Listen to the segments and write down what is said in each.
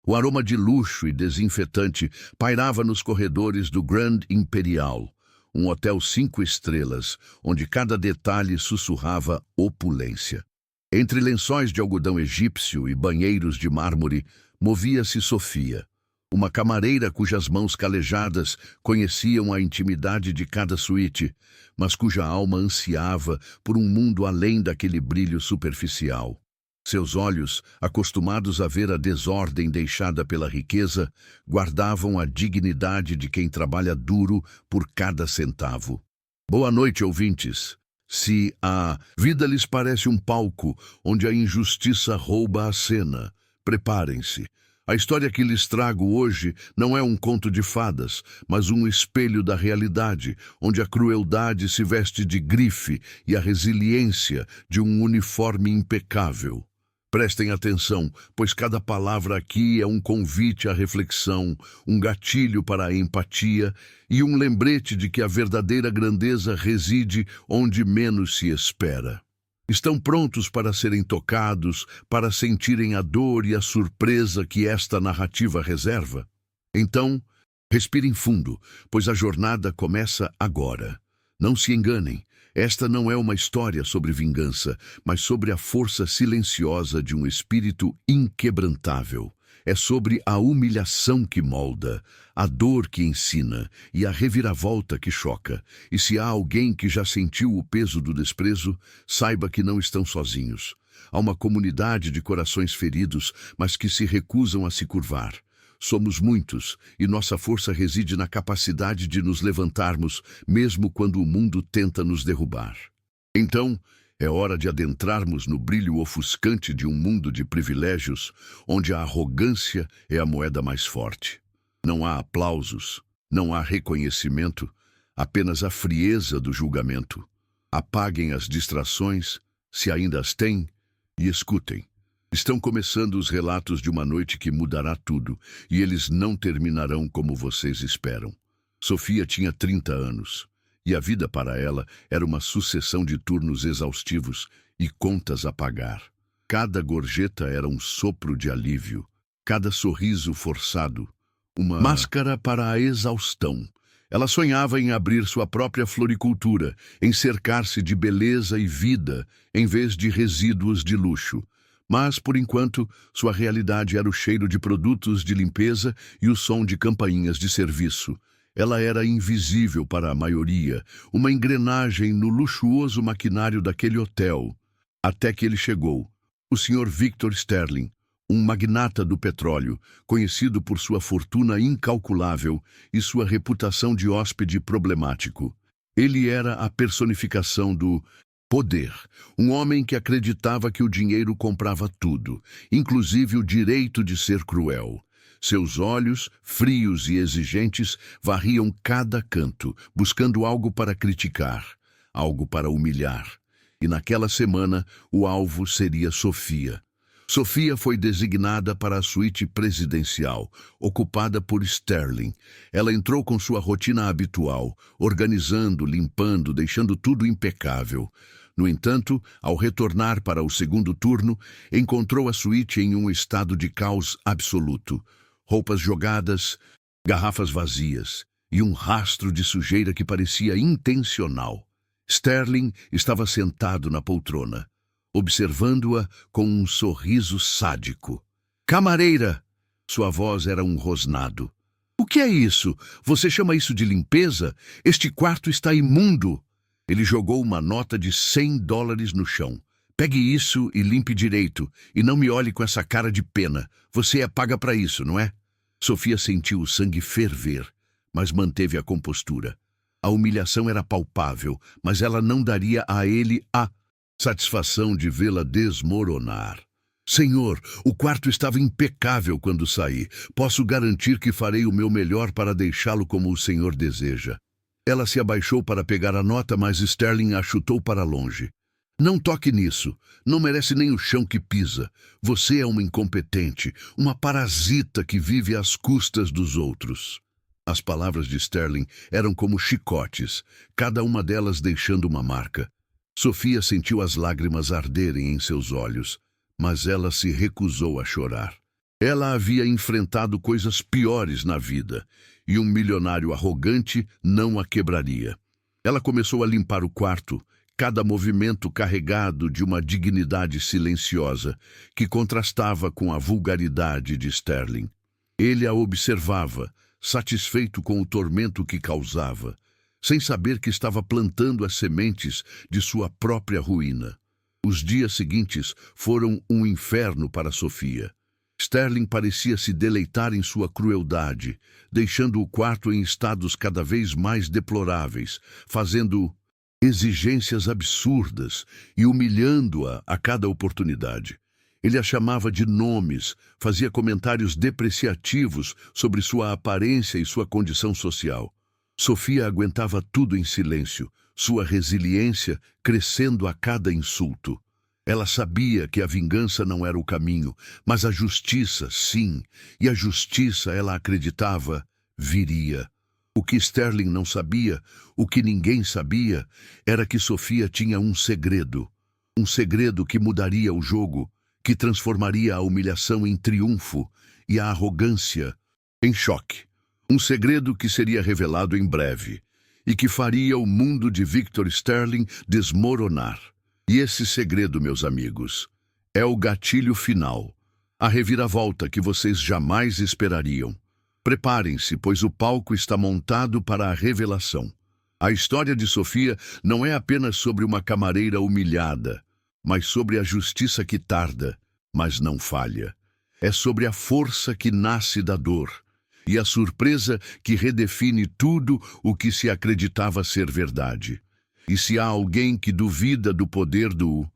O aroma de luxo e desinfetante pairava nos corredores do Grand Imperial, um hotel 5 estrelas, onde cada detalhe sussurrava opulência. Entre lençóis de algodão egípcio e banheiros de mármore, movia-se Sofia, uma camareira cujas mãos calejadas conheciam a intimidade de cada suíte, mas cuja alma ansiava por um mundo além daquele brilho superficial. Seus olhos, acostumados a ver a desordem deixada pela riqueza, guardavam a dignidade de quem trabalha duro por cada centavo. Boa noite, ouvintes. Se a vida lhes parece um palco onde a injustiça rouba a cena, preparem-se. A história que lhes trago hoje não é um conto de fadas, mas um espelho da realidade, onde a crueldade se veste de grife e a resiliência de um uniforme impecável. Prestem atenção, pois cada palavra aqui é um convite à reflexão, um gatilho para a empatia e um lembrete de que a verdadeira grandeza reside onde menos se espera. Estão prontos para serem tocados, para sentirem a dor e a surpresa que esta narrativa reserva? Então, respirem fundo, pois a jornada começa agora. Não se enganem. Esta não é uma história sobre vingança, mas sobre a força silenciosa de um espírito inquebrantável. É sobre a humilhação que molda, a dor que ensina e a reviravolta que choca. E se há alguém que já sentiu o peso do desprezo, saiba que não estão sozinhos. Há uma comunidade de corações feridos, mas que se recusam a se curvar. Somos muitos, e nossa força reside na capacidade de nos levantarmos, mesmo quando o mundo tenta nos derrubar. Então, é hora de adentrarmos no brilho ofuscante de um mundo de privilégios, onde a arrogância é a moeda mais forte. Não há aplausos, não há reconhecimento, apenas a frieza do julgamento. Apaguem as distrações, se ainda as têm, e escutem. Estão começando os relatos de uma noite que mudará tudo, e eles não terminarão como vocês esperam. Sofia tinha 30 anos, e a vida para ela era uma sucessão de turnos exaustivos e contas a pagar. Cada gorjeta era um sopro de alívio, cada sorriso forçado, uma máscara para a exaustão. Ela sonhava em abrir sua própria floricultura, em cercar-se de beleza e vida, em vez de resíduos de luxo. Mas, por enquanto, sua realidade era o cheiro de produtos de limpeza e o som de campainhas de serviço. Ela era invisível para a maioria, uma engrenagem no luxuoso maquinário daquele hotel. Até que ele chegou, o Sr. Victor Sterling, um magnata do petróleo, conhecido por sua fortuna incalculável e sua reputação de hóspede problemático. Ele era a personificação do poder, um homem que acreditava que o dinheiro comprava tudo, inclusive o direito de ser cruel. Seus olhos, frios e exigentes, varriam cada canto, buscando algo para criticar, algo para humilhar. E naquela semana, o alvo seria Sofia. Sofia foi designada para a suíte presidencial, ocupada por Sterling. Ela entrou com sua rotina habitual, organizando, limpando, deixando tudo impecável. No entanto, ao retornar para o segundo turno, encontrou a suíte em um estado de caos absoluto. Roupas jogadas, garrafas vazias e um rastro de sujeira que parecia intencional. Sterling estava sentado na poltrona, observando-a com um sorriso sádico. "Camareira!" Sua voz era um rosnado. "O que é isso? Você chama isso de limpeza? Este quarto está imundo!" Ele jogou uma nota de $100 no chão. "Pegue isso e limpe direito, e não me olhe com essa cara de pena. Você é paga para isso, não é?" Sofia sentiu o sangue ferver, mas manteve a compostura. A humilhação era palpável, mas ela não daria a ele a satisfação de vê-la desmoronar. "Senhor, o quarto estava impecável quando saí. Posso garantir que farei o meu melhor para deixá-lo como o senhor deseja." Ela se abaixou para pegar a nota, mas Sterling a chutou para longe. "Não toque nisso. Não merece nem o chão que pisa. Você é uma incompetente, uma parasita que vive às custas dos outros." As palavras de Sterling eram como chicotes, cada uma delas deixando uma marca. Sofia sentiu as lágrimas arderem em seus olhos, mas ela se recusou a chorar. Ela havia enfrentado coisas piores na vida, e um milionário arrogante não a quebraria. Ela começou a limpar o quarto, cada movimento carregado de uma dignidade silenciosa, que contrastava com a vulgaridade de Sterling. Ele a observava, satisfeito com o tormento que causava, sem saber que estava plantando as sementes de sua própria ruína. Os dias seguintes foram um inferno para Sofia. Sterling parecia se deleitar em sua crueldade, deixando o quarto em estados cada vez mais deploráveis, fazendo exigências absurdas e humilhando-a a cada oportunidade. Ele a chamava de nomes, fazia comentários depreciativos sobre sua aparência e sua condição social. Sofia aguentava tudo em silêncio, sua resiliência crescendo a cada insulto. Ela sabia que a vingança não era o caminho, mas a justiça, sim, e a justiça, ela acreditava, viria. O que Sterling não sabia, o que ninguém sabia, era que Sofia tinha um segredo que mudaria o jogo, que transformaria a humilhação em triunfo e a arrogância em choque. Um segredo que seria revelado em breve e que faria o mundo de Victor Sterling desmoronar. E esse segredo, meus amigos, é o gatilho final, a reviravolta que vocês jamais esperariam. Preparem-se, pois o palco está montado para a revelação. A história de Sofia não é apenas sobre uma camareira humilhada, mas sobre a justiça que tarda, mas não falha. É sobre a força que nasce da dor e a surpresa que redefine tudo o que se acreditava ser verdade. E se há alguém que duvida do poder do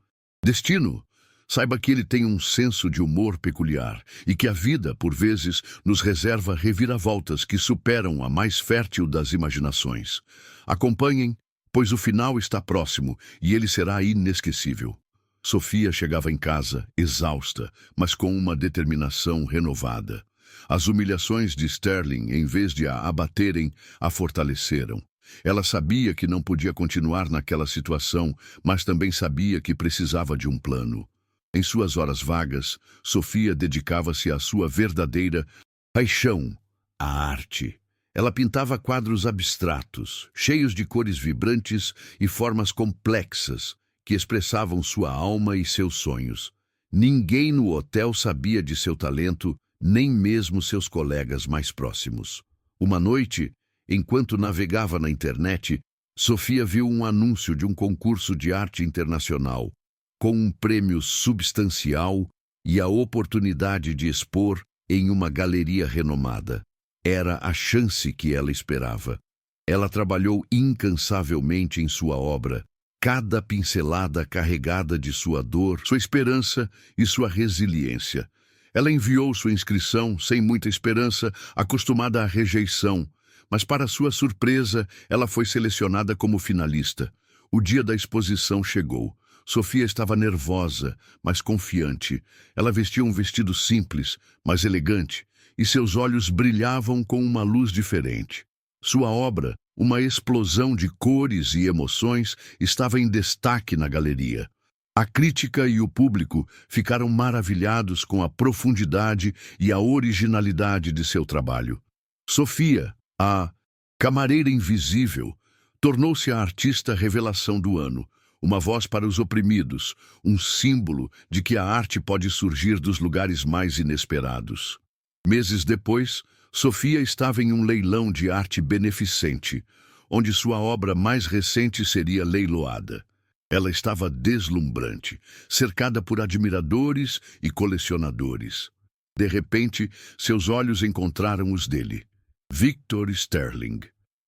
destino, saiba que ele tem um senso de humor peculiar e que a vida, por vezes, nos reserva reviravoltas que superam a mais fértil das imaginações. Acompanhem, pois o final está próximo e ele será inesquecível. Sofia chegava em casa, exausta, mas com uma determinação renovada. As humilhações de Sterling, em vez de a abaterem, a fortaleceram. Ela sabia que não podia continuar naquela situação, mas também sabia que precisava de um plano. Em suas horas vagas, Sofia dedicava-se à sua verdadeira paixão, a arte. Ela pintava quadros abstratos, cheios de cores vibrantes e formas complexas, que expressavam sua alma e seus sonhos. Ninguém no hotel sabia de seu talento, nem mesmo seus colegas mais próximos. Uma noite, enquanto navegava na internet, Sofia viu um anúncio de um concurso de arte internacional, com um prêmio substancial e a oportunidade de expor em uma galeria renomada. Era a chance que ela esperava. Ela trabalhou incansavelmente em sua obra, cada pincelada carregada de sua dor, sua esperança e sua resiliência. Ela enviou sua inscrição sem muita esperança, acostumada à rejeição, mas para sua surpresa, ela foi selecionada como finalista. O dia da exposição chegou. Sofia estava nervosa, mas confiante. Ela vestia um vestido simples, mas elegante, e seus olhos brilhavam com uma luz diferente. Sua obra, uma explosão de cores e emoções, estava em destaque na galeria. A crítica e o público ficaram maravilhados com a profundidade e a originalidade de seu trabalho. Sofia, a camareira invisível, tornou-se a artista revelação do ano, uma voz para os oprimidos, um símbolo de que a arte pode surgir dos lugares mais inesperados. Meses depois, Sofia estava em um leilão de arte beneficente, onde sua obra mais recente seria leiloada. Ela estava deslumbrante, cercada por admiradores e colecionadores. De repente, seus olhos encontraram os dele. Victor Sterling.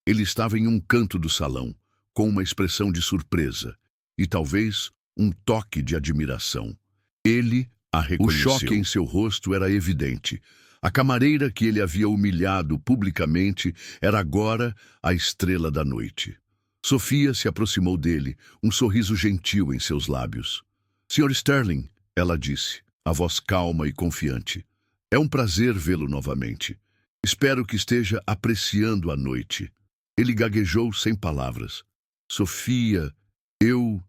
Ele estava em um canto do salão, com uma expressão de surpresa e talvez um toque de admiração. Ele a reconheceu. O choque em seu rosto era evidente. A camareira que ele havia humilhado publicamente era agora a estrela da noite. Sofia se aproximou dele, um sorriso gentil em seus lábios. "Sr. Sterling", ela disse, a voz calma e confiante. "É um prazer vê-lo novamente. Espero que esteja apreciando a noite." Ele gaguejou sem palavras. "Sofia, eu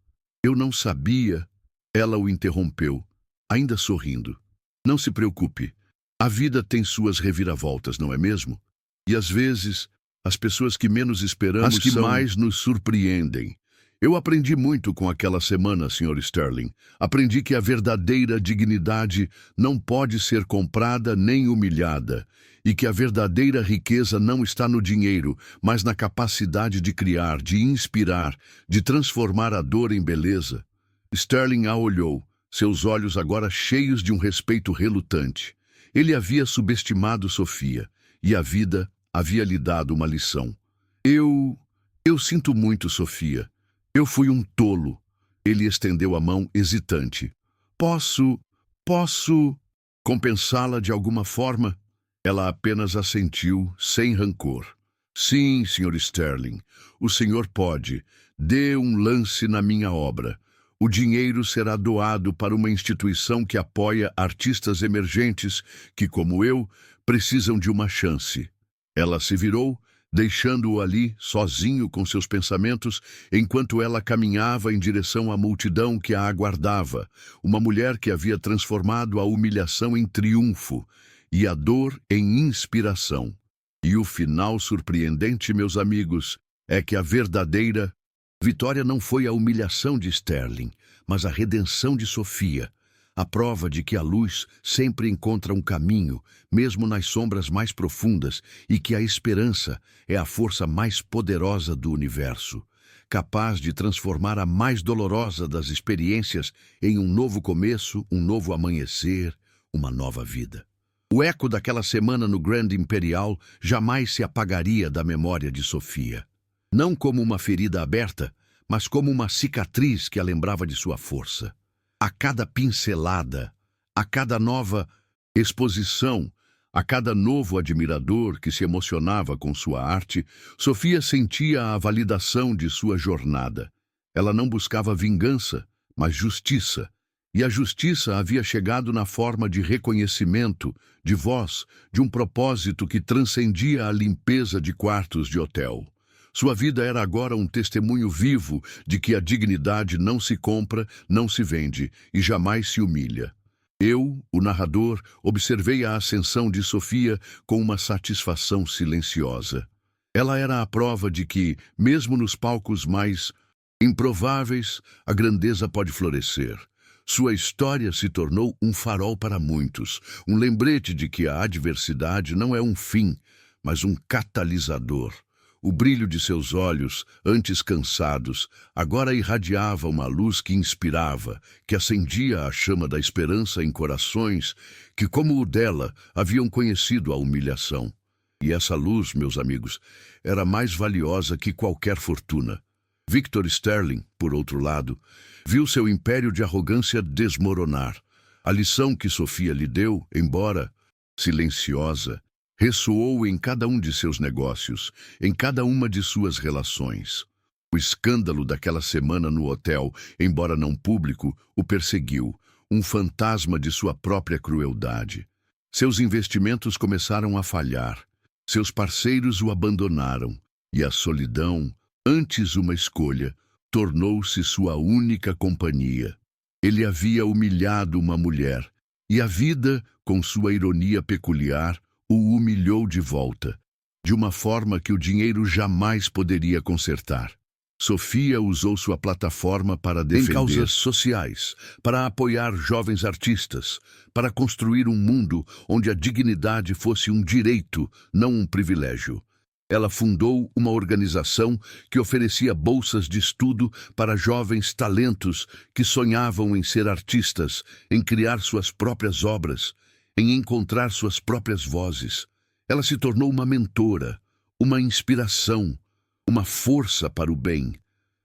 não sabia." Ela o interrompeu, ainda sorrindo. "Não se preocupe. A vida tem suas reviravoltas, não é mesmo? E às vezes, as pessoas que menos esperamos As que são mais mais nos surpreendem. Eu aprendi muito com aquela semana, Sr. Sterling. Aprendi que a verdadeira dignidade não pode ser comprada nem humilhada, e que a verdadeira riqueza não está no dinheiro, mas na capacidade de criar, de inspirar, de transformar a dor em beleza. Sterling a olhou, seus olhos agora cheios de um respeito relutante. Ele havia subestimado Sofia, e a vida havia lhe dado uma lição. Eu sinto muito, Sofia. Eu fui um tolo. Ele estendeu a mão hesitante. Posso compensá-la de alguma forma? Ela apenas assentiu, sem rancor. Sim, Sr. Sterling, o senhor pode. Dê um lance na minha obra. O dinheiro será doado para uma instituição que apoia artistas emergentes que, como eu, precisam de uma chance. Ela se virou, deixando-o ali, sozinho com seus pensamentos, enquanto ela caminhava em direção à multidão que a aguardava, uma mulher que havia transformado a humilhação em triunfo e a dor em inspiração. E o final surpreendente, meus amigos, é que a verdadeira vitória não foi a humilhação de Sterling, mas a redenção de Sofia, a prova de que a luz sempre encontra um caminho, mesmo nas sombras mais profundas, e que a esperança é a força mais poderosa do universo, capaz de transformar a mais dolorosa das experiências em um novo começo, um novo amanhecer, uma nova vida. O eco daquela semana no Grand Imperial jamais se apagaria da memória de Sofia. Não como uma ferida aberta, mas como uma cicatriz que a lembrava de sua força. A cada pincelada, a cada nova exposição, a cada novo admirador que se emocionava com sua arte, Sofia sentia a validação de sua jornada. Ela não buscava vingança, mas justiça. E a justiça havia chegado na forma de reconhecimento, de voz, de um propósito que transcendia a limpeza de quartos de hotel. Sua vida era agora um testemunho vivo de que a dignidade não se compra, não se vende e jamais se humilha. Eu, o narrador, observei a ascensão de Sofia com uma satisfação silenciosa. Ela era a prova de que, mesmo nos palcos mais improváveis, a grandeza pode florescer. Sua história se tornou um farol para muitos, um lembrete de que a adversidade não é um fim, mas um catalisador. O brilho de seus olhos, antes cansados, agora irradiava uma luz que inspirava, que acendia a chama da esperança em corações que, como o dela, haviam conhecido a humilhação. E essa luz, meus amigos, era mais valiosa que qualquer fortuna. Victor Sterling, por outro lado, viu seu império de arrogância desmoronar. A lição que Sofia lhe deu, embora silenciosa, ressoou em cada um de seus negócios, em cada uma de suas relações. O escândalo daquela semana no hotel, embora não público, o perseguiu, um fantasma de sua própria crueldade. Seus investimentos começaram a falhar, seus parceiros o abandonaram, e a solidão, antes uma escolha, tornou-se sua única companhia. Ele havia humilhado uma mulher, e a vida, com sua ironia peculiar, o humilhou de volta, de uma forma que o dinheiro jamais poderia consertar. Sofia usou sua plataforma para defender causas sociais, para apoiar jovens artistas, para construir um mundo onde a dignidade fosse um direito, não um privilégio. Ela fundou uma organização que oferecia bolsas de estudo para jovens talentos que sonhavam em ser artistas, em criar suas próprias obras, em encontrar suas próprias vozes. Ela se tornou uma mentora, uma inspiração, uma força para o bem.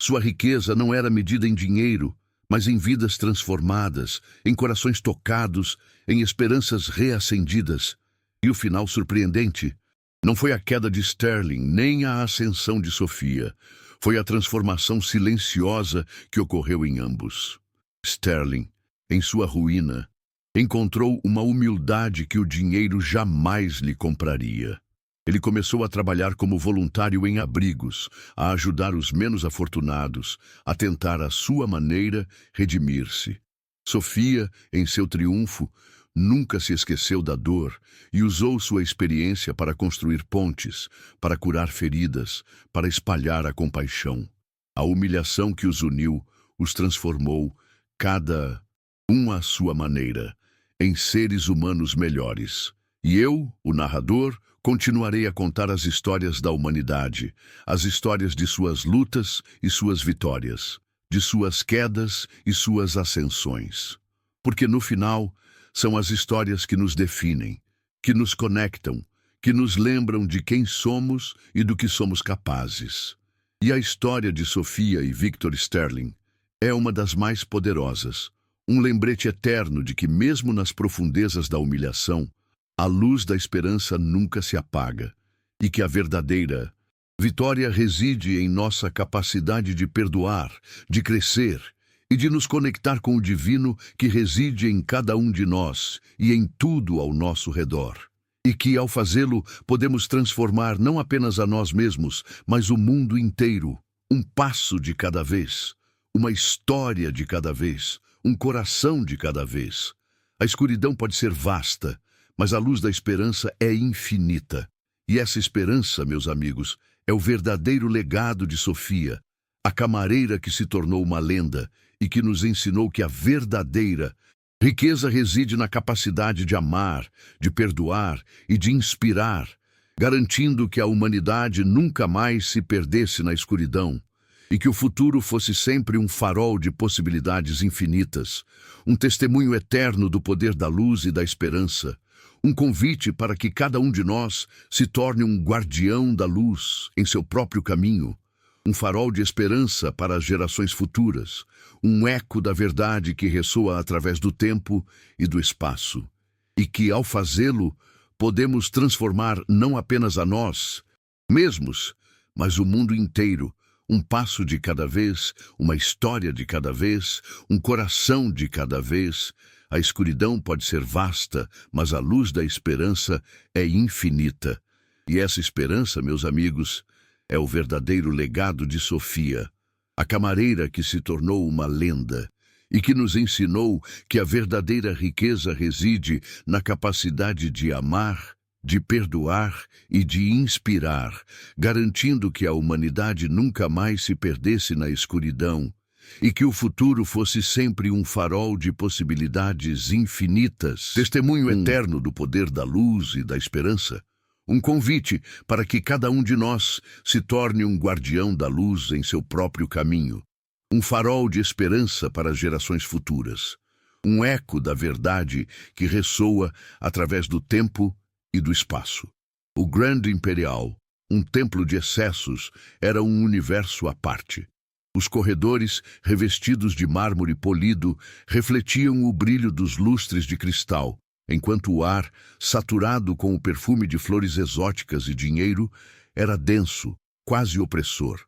Sua riqueza não era medida em dinheiro, mas em vidas transformadas, em corações tocados, em esperanças reacendidas. E o final surpreendente não foi a queda de Sterling, nem a ascensão de Sofia. Foi a transformação silenciosa que ocorreu em ambos. Sterling, em sua ruína, encontrou uma humildade que o dinheiro jamais lhe compraria. Ele começou a trabalhar como voluntário em abrigos, a ajudar os menos afortunados, a tentar à sua maneira redimir-se. Sofia, em seu triunfo, nunca se esqueceu da dor e usou sua experiência para construir pontes, para curar feridas, para espalhar a compaixão. A humilhação que os uniu os transformou, cada um à sua maneira, em seres humanos melhores. E eu, o narrador, continuarei a contar as histórias da humanidade, as histórias de suas lutas e suas vitórias, de suas quedas e suas ascensões. Porque no final, são as histórias que nos definem, que nos conectam, que nos lembram de quem somos e do que somos capazes. E a história de Sophia e Victor Sterling é uma das mais poderosas, um lembrete eterno de que mesmo nas profundezas da humilhação, a luz da esperança nunca se apaga e que a verdadeira vitória reside em nossa capacidade de perdoar, de crescer e de nos conectar com o divino que reside em cada um de nós e em tudo ao nosso redor. E que, ao fazê-lo, podemos transformar não apenas a nós mesmos, mas o mundo inteiro, um passo de cada vez, uma história de cada vez, um coração de cada vez. A escuridão pode ser vasta, mas a luz da esperança é infinita. E essa esperança, meus amigos, é o verdadeiro legado de Sophia, a camareira que se tornou uma lenda e que nos ensinou que a verdadeira riqueza reside na capacidade de amar, de perdoar e de inspirar, garantindo que a humanidade nunca mais se perdesse na escuridão e que o futuro fosse sempre um farol de possibilidades infinitas, um testemunho eterno do poder da luz e da esperança. Um convite para que cada um de nós se torne um guardião da luz em seu próprio caminho, um farol de esperança para as gerações futuras, um eco da verdade que ressoa através do tempo e do espaço, e que, ao fazê-lo, podemos transformar não apenas a nós mesmos, mas o mundo inteiro, um passo de cada vez, uma história de cada vez, um coração de cada vez. A escuridão pode ser vasta, mas a luz da esperança é infinita. E essa esperança, meus amigos, é o verdadeiro legado de Sophia, a camareira que se tornou uma lenda e que nos ensinou que a verdadeira riqueza reside na capacidade de amar, de perdoar e de inspirar, garantindo que a humanidade nunca mais se perdesse na escuridão e que o futuro fosse sempre um farol de possibilidades infinitas, testemunho eterno do poder da luz e da esperança. Um convite para que cada um de nós se torne um guardião da luz em seu próprio caminho, um farol de esperança para as gerações futuras, um eco da verdade que ressoa através do tempo e do espaço. O Grand Imperial, um templo de excessos, era um universo à parte. Os corredores, revestidos de mármore polido, refletiam o brilho dos lustres de cristal, enquanto o ar, saturado com o perfume de flores exóticas e dinheiro, era denso, quase opressor.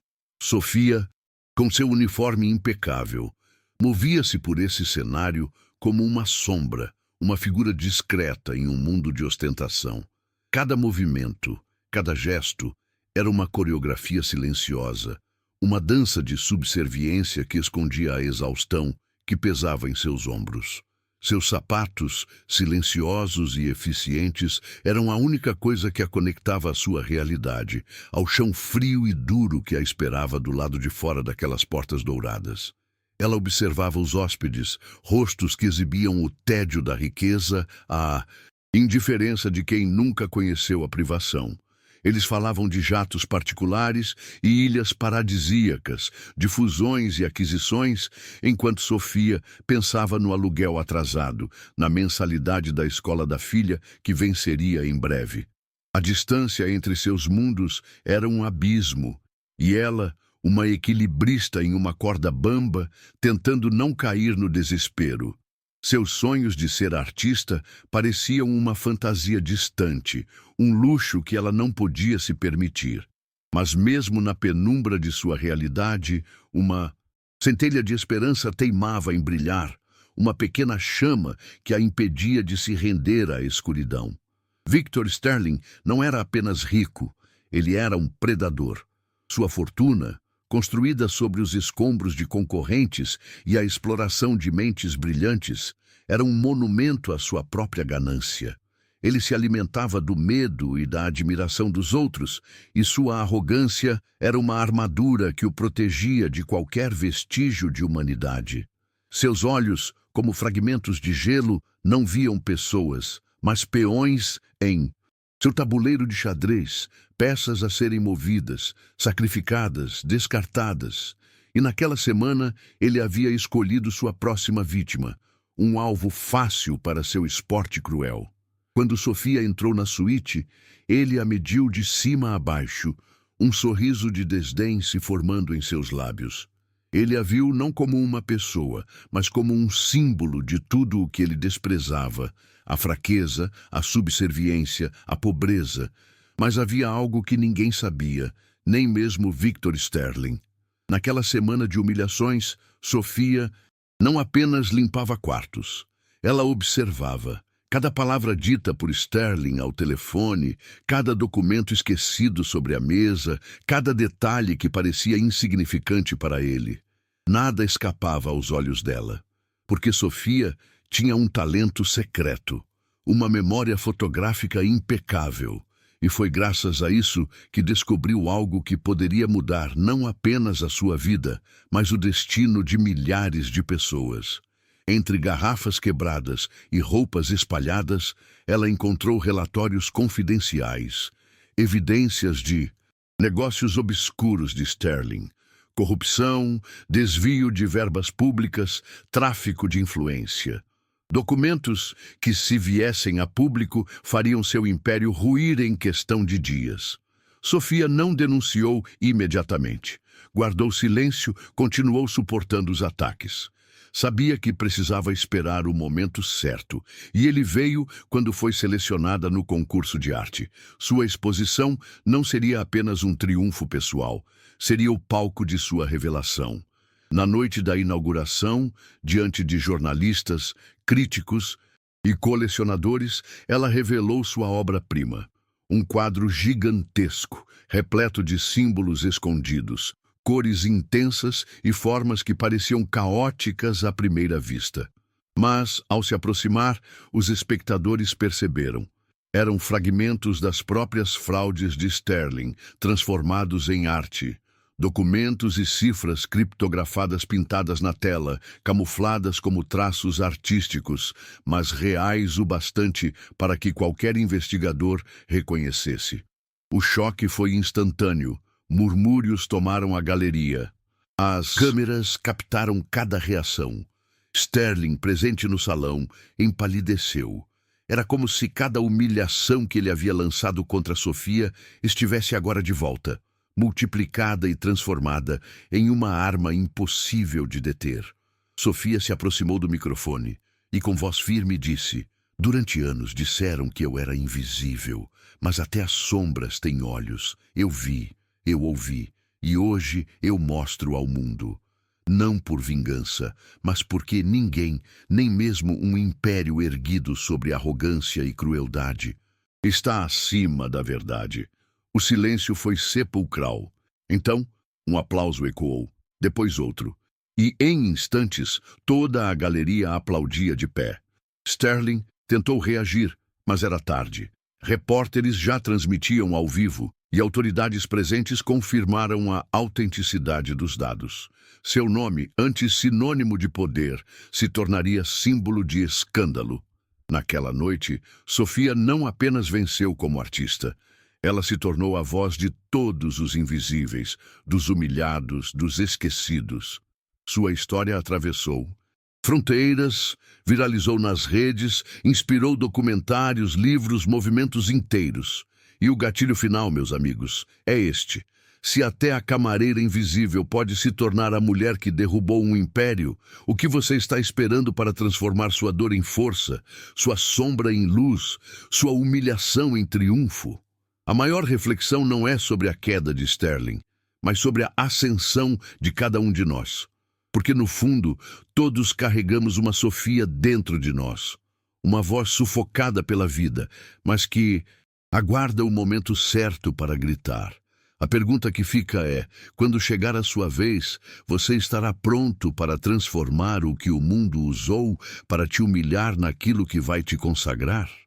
Sophia, com seu uniforme impecável, movia-se por esse cenário como uma sombra, uma figura discreta em um mundo de ostentação. Cada movimento, cada gesto, era uma coreografia silenciosa, uma dança de subserviência que escondia a exaustão que pesava em seus ombros. Seus sapatos, silenciosos e eficientes, eram a única coisa que a conectava à sua realidade, ao chão frio e duro que a esperava do lado de fora daquelas portas douradas. Ela observava os hóspedes, rostos que exibiam o tédio da riqueza, a indiferença de quem nunca conheceu a privação. Eles falavam de jatos particulares e ilhas paradisíacas, de fusões e aquisições, enquanto Sophia pensava no aluguel atrasado, na mensalidade da escola da filha que venceria em breve. A distância entre seus mundos era um abismo, e ela, uma equilibrista em uma corda bamba, tentando não cair no desespero. Seus sonhos de ser artista pareciam uma fantasia distante, um luxo que ela não podia se permitir. Mas mesmo na penumbra de sua realidade, uma centelha de esperança teimava em brilhar, uma pequena chama que a impedia de se render à escuridão. Victor Sterling não era apenas rico, ele era um predador. Sua fortuna, construída sobre os escombros de concorrentes e a exploração de mentes brilhantes, era um monumento à sua própria ganância. Ele se alimentava do medo e da admiração dos outros, e sua arrogância era uma armadura que o protegia de qualquer vestígio de humanidade. Seus olhos, como fragmentos de gelo, não viam pessoas, mas peões em seu tabuleiro de xadrez, peças a serem movidas, sacrificadas, descartadas. E naquela semana ele havia escolhido sua próxima vítima, um alvo fácil para seu esporte cruel. Quando Sofia entrou na suíte, ele a mediu de cima a baixo, um sorriso de desdém se formando em seus lábios. Ele a viu não como uma pessoa, mas como um símbolo de tudo o que ele desprezava, a fraqueza, a subserviência, a pobreza. Mas havia algo que ninguém sabia, nem mesmo Victor Sterling. Naquela semana de humilhações, Sofia não apenas limpava quartos. Ela observava. Cada palavra dita por Sterling ao telefone, cada documento esquecido sobre a mesa, cada detalhe que parecia insignificante para ele. Nada escapava aos olhos dela, porque Sofia tinha um talento secreto, uma memória fotográfica impecável, e foi graças a isso que descobriu algo que poderia mudar não apenas a sua vida, mas o destino de milhares de pessoas. Entre garrafas quebradas e roupas espalhadas, ela encontrou relatórios confidenciais, evidências de negócios obscuros de Sterling, corrupção, desvio de verbas públicas, tráfico de influência. Documentos que, se viessem a público, fariam seu império ruir em questão de dias. Sofia não denunciou imediatamente. Guardou silêncio, continuou suportando os ataques. Sabia que precisava esperar o momento certo, e ele veio quando foi selecionada no concurso de arte. Sua exposição não seria apenas um triunfo pessoal, seria o palco de sua revelação. Na noite da inauguração, diante de jornalistas, críticos e colecionadores, ela revelou sua obra-prima. Um quadro gigantesco, repleto de símbolos escondidos, cores intensas e formas que pareciam caóticas à primeira vista. Mas, ao se aproximar, os espectadores perceberam. Eram fragmentos das próprias fraudes de Sterling, transformados em arte. Documentos e cifras criptografadas pintadas na tela, camufladas como traços artísticos, mas reais o bastante para que qualquer investigador reconhecesse. O choque foi instantâneo. Murmúrios tomaram a galeria. As câmeras captaram cada reação. Sterling, presente no salão, empalideceu. Era como se cada humilhação que ele havia lançado contra Sofia estivesse agora de volta, multiplicada e transformada em uma arma impossível de deter. Sofia se aproximou do microfone e, com voz firme, disse: "Durante anos disseram que eu era invisível, mas até as sombras têm olhos. Eu vi. Eu ouvi, e hoje eu mostro ao mundo. Não por vingança, mas porque ninguém, nem mesmo um império erguido sobre arrogância e crueldade, está acima da verdade." O silêncio foi sepulcral. Então, um aplauso ecoou, depois outro. E, em instantes, toda a galeria aplaudia de pé. Sterling tentou reagir, mas era tarde. Repórteres já transmitiam ao vivo, e autoridades presentes confirmaram a autenticidade dos dados. Seu nome, antes sinônimo de poder, se tornaria símbolo de escândalo. Naquela noite, Sofia não apenas venceu como artista. Ela se tornou a voz de todos os invisíveis, dos humilhados, dos esquecidos. Sua história atravessou fronteiras, viralizou nas redes, inspirou documentários, livros, movimentos inteiros. E o gatilho final, meus amigos, é este. Se até a camareira invisível pode se tornar a mulher que derrubou um império, o que você está esperando para transformar sua dor em força, sua sombra em luz, sua humilhação em triunfo? A maior reflexão não é sobre a queda de Sterling, mas sobre a ascensão de cada um de nós. Porque, no fundo, todos carregamos uma Sofia dentro de nós. Uma voz sufocada pela vida, mas que aguarda o momento certo para gritar. A pergunta que fica é: quando chegar a sua vez, você estará pronto para transformar o que o mundo usou para te humilhar naquilo que vai te consagrar?